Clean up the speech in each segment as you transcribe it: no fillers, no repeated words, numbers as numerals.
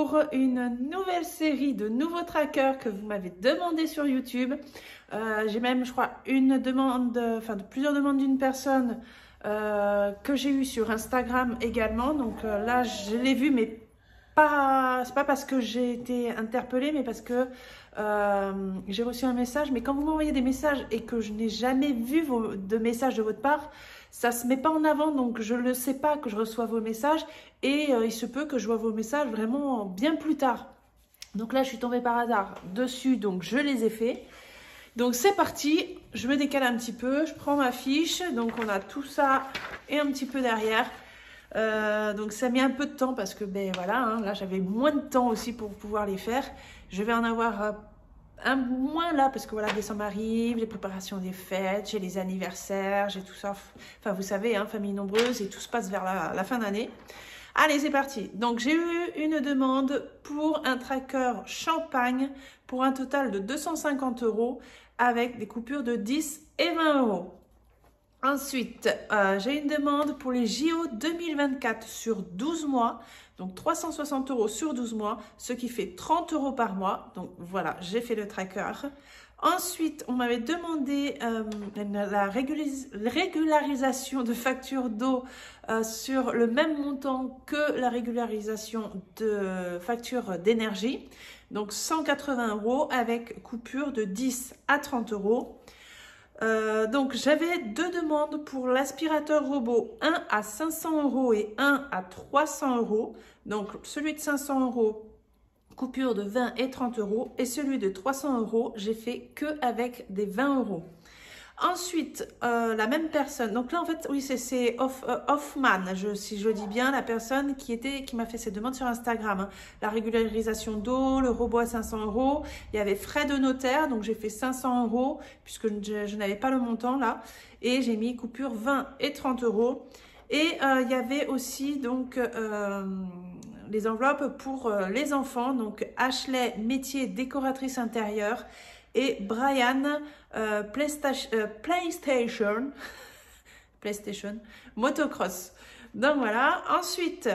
pour une nouvelle série de nouveaux trackers que vous m'avez demandé sur YouTube. J'ai même, je crois, une demande, plusieurs demandes d'une personne que j'ai eu sur Instagram également. Donc là, je l'ai vu, mais c'est pas parce que j'ai été interpellée, mais parce que j'ai reçu un message. Mais quand vous m'envoyez des messages et que je n'ai jamais vu de messages de votre part, ça se met pas en avant, donc je ne sais pas que je reçois vos messages et il se peut que je vois vos messages vraiment bien plus tard. Donc là, je suis tombée par hasard dessus, donc je les ai faits. Donc c'est parti, je me décale un petit peu, je prends ma fiche, donc on a tout ça et un petit peu derrière. Donc ça met un peu de temps parce que ben voilà, hein, là j'avais moins de temps aussi pour pouvoir les faire. Je vais en avoir un moins là parce que voilà, décembre arrive, les préparations des fêtes, j'ai les anniversaires, j'ai tout ça. Enfin vous savez, hein, famille nombreuse et tout se passe vers la fin d'année. Allez, c'est parti. Donc j'ai eu une demande pour un tracker champagne pour un total de 250 € avec des coupures de 10 et 20 €. Ensuite, j'ai une demande pour les JO 2024 sur 12 mois, donc 360 € sur 12 mois, ce qui fait 30 € par mois. Donc voilà, j'ai fait le tracker. Ensuite, on m'avait demandé la régularisation de facture d'eau sur le même montant que la régularisation de facture d'énergie, donc 180 € avec coupure de 10 à 30 €. Donc j'avais deux demandes pour l'aspirateur robot, un à 500 € et un à 300 €. Donc celui de 500 € coupure de 20 et 30 € et celui de 300 € j'ai fait que avec des 20 €. Ensuite, la même personne, donc là en fait, oui, c'est Hoffman, si je dis bien, la personne qui m'a fait ces demandes sur Instagram, hein. La régularisation d'eau, le robot à 500 €, il y avait frais de notaire, donc j'ai fait 500 € puisque je n'avais pas le montant là, et j'ai mis coupure 20 et 30 €. Et il y avait aussi donc les enveloppes pour les enfants, donc Ashley, métier décoratrice intérieure, et Brian, PlayStation motocross. Donc voilà. Ensuite,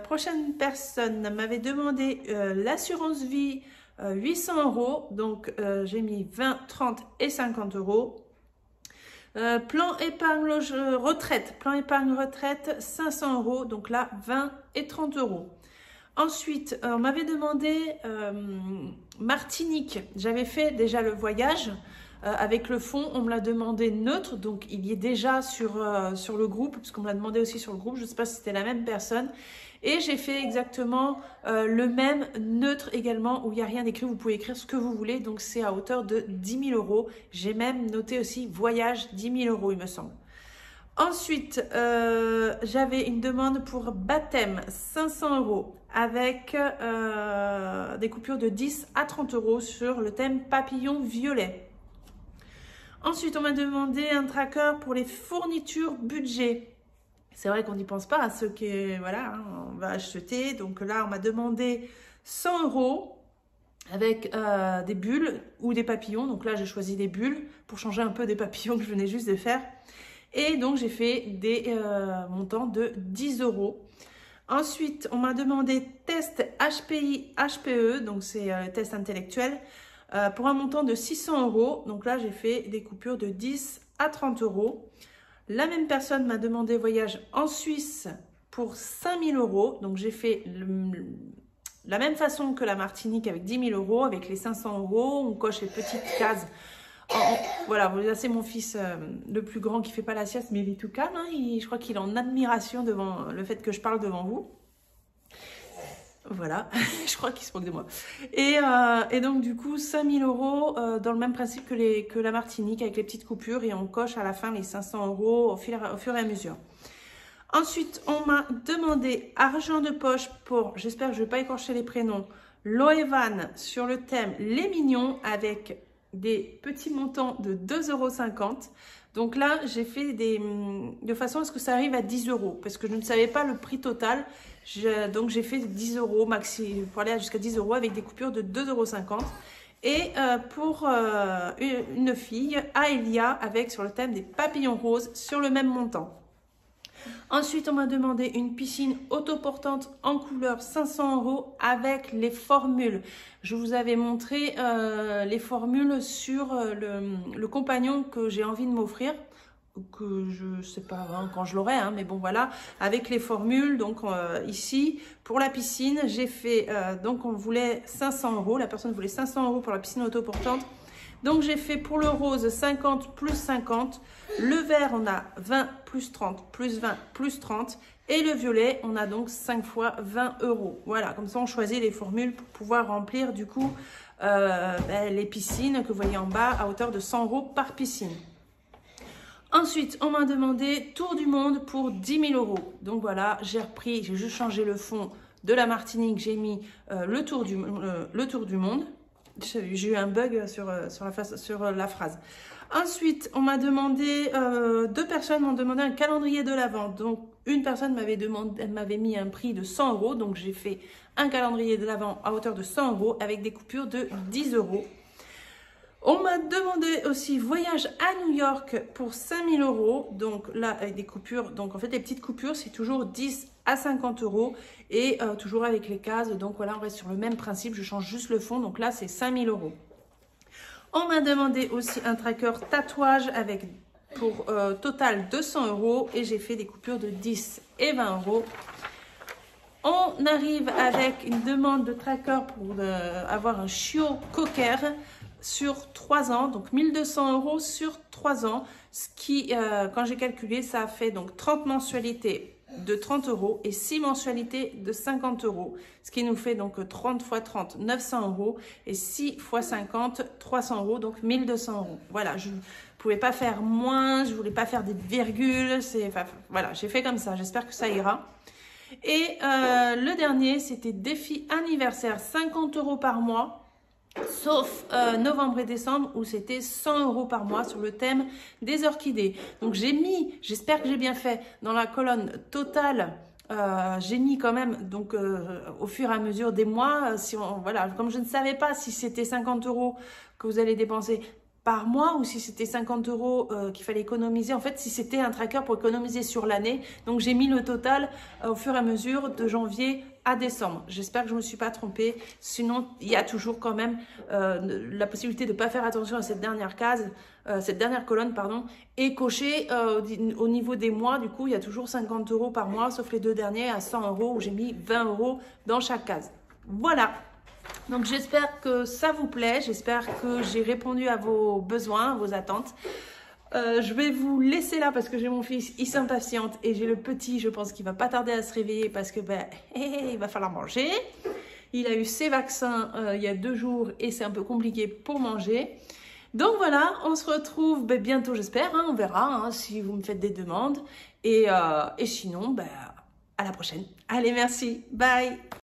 prochaine personne m'avait demandé l'assurance vie 800 €. Donc j'ai mis 20, 30 et 50 €. Plan épargne retraite. Plan épargne retraite 500 €. Donc là, 20 et 30 €. Ensuite, on m'avait demandé Martinique. J'avais fait déjà le voyage avec le fond. On me l'a demandé neutre, donc il y est déjà sur le groupe, parce qu'on me l'a demandé aussi sur le groupe. Je ne sais pas si c'était la même personne. Et j'ai fait exactement le même neutre également, où il n'y a rien écrit. Vous pouvez écrire ce que vous voulez. Donc c'est à hauteur de 10 000 €. J'ai même noté aussi voyage 10 000 €, il me semble. Ensuite, j'avais une demande pour baptême 500 € avec des coupures de 10 à 30 € sur le thème papillon violet. Ensuite, on m'a demandé un tracker pour les fournitures budget. C'est vrai qu'on n'y pense pas à ce que voilà, hein, on va acheter. Donc là, on m'a demandé 100 € avec des bulles ou des papillons. Donc là, j'ai choisi des bulles pour changer un peu des papillons que je venais juste de faire. Et donc, j'ai fait des montants de 10 €. Ensuite, on m'a demandé test HPI, HPE, donc c'est test intellectuel, pour un montant de 600 €. Donc là, j'ai fait des coupures de 10 à 30 €. La même personne m'a demandé voyage en Suisse pour 5 000 €. Donc, j'ai fait la même façon que la Martinique avec 10 000 €, avec les 500 €. On coche les petites cases. Voilà, là c'est mon fils le plus grand qui fait pas la sieste, mais il est tout calme, hein. Je crois qu'il est en admiration devant le fait que je parle devant vous. Voilà, je crois qu'il se moque de moi. Et donc du coup 5 000 € dans le même principe que la Martinique avec les petites coupures, et on coche à la fin les 500 € au fur et à mesure. Ensuite, on m'a demandé argent de poche pour, j'espère que je ne vais pas écorcher les prénoms, Loevan sur le thème Les Mignons avec des petits montants de 2,50 €. Donc là, j'ai fait de façon à ce que ça arrive à 10 € parce que je ne savais pas le prix total. Donc j'ai fait 10 € maxi pour aller jusqu'à 10 € avec des coupures de 2,50 €. Et pour une fille, Aelia, avec sur le thème des papillons roses sur le même montant. Ensuite, on m'a demandé une piscine autoportante en couleur 500 € avec les formules. Je vous avais montré les formules sur le compagnon que j'ai envie de m'offrir, que je sais pas hein, quand je l'aurai, hein, mais bon voilà, avec les formules. Donc ici, pour la piscine, j'ai fait, donc on voulait 500 €, la personne voulait 500 € pour la piscine autoportante. Donc j'ai fait pour le rose 50 plus 50, le vert on a 20 plus 30 plus 20 plus 30 et le violet on a donc 5 fois 20 €. Voilà, comme ça on choisit les formules pour pouvoir remplir du coup les piscines que vous voyez en bas à hauteur de 100 € par piscine. Ensuite, on m'a demandé tour du monde pour 10 000 €. Donc voilà, j'ai repris, j'ai juste changé le fond de la Martinique, j'ai mis le tour du monde. J'ai eu un bug sur la phrase. Ensuite, on m'a demandé, deux personnes m'ont demandé un calendrier de l'Avent. Donc, une personne m'avait mis un prix de 100 €. Donc, j'ai fait un calendrier de l'Avent à hauteur de 100 € avec des coupures de 10 €. On m'a demandé aussi voyage à New York pour 5 000 €. Donc là, avec des coupures. Donc en fait, les petites coupures, c'est toujours 10 à 50 € et toujours avec les cases. Donc voilà, on reste sur le même principe. Je change juste le fond. Donc là, c'est 5 000 €. On m'a demandé aussi un tracker tatouage avec pour total 200 € et j'ai fait des coupures de 10 et 20 €. On arrive avec une demande de tracker pour avoir un chiot cocker sur 3 ans, donc 1200 € sur 3 ans, ce qui, quand j'ai calculé, ça a fait donc 30 mensualités de 30 € et 6 mensualités de 50 €, ce qui nous fait donc 30 x 30, 900 € et 6 x 50, 300 €, donc 1200 €. Voilà, je ne pouvais pas faire moins, je ne voulais pas faire des virgules, enfin, voilà, j'ai fait comme ça, j'espère que ça ira. Et le dernier, c'était défi anniversaire, 50 € par mois. Sauf novembre et décembre où c'était 100 € par mois sur le thème des orchidées. Donc j'ai mis, j'espère que j'ai bien fait, dans la colonne totale, j'ai mis quand même donc au fur et à mesure des mois, voilà, comme je ne savais pas si c'était 50 € que vous allez dépenser par mois ou si c'était 50 € qu'il fallait économiser, en fait si c'était un tracker pour économiser sur l'année. Donc j'ai mis le total au fur et à mesure de janvier à décembre. J'espère que je ne me suis pas trompée, sinon il y a toujours quand même la possibilité de ne pas faire attention à cette dernière case, cette dernière colonne pardon, et cocher au niveau des mois. Du coup il y a toujours 50 € par mois, sauf les deux derniers à 100 € où j'ai mis 20 € dans chaque case. Voilà. Donc j'espère que ça vous plaît, j'espère que j'ai répondu à vos besoins, à vos attentes. Je vais vous laisser là parce que j'ai mon fils, il s'impatiente et j'ai le petit, je pense qu'il va pas tarder à se réveiller parce que il va falloir manger. Il a eu ses vaccins il y a 2 jours et c'est un peu compliqué pour manger. Donc voilà, on se retrouve bientôt j'espère, hein, on verra hein, si vous me faites des demandes. Et sinon, à la prochaine. Allez, merci, bye.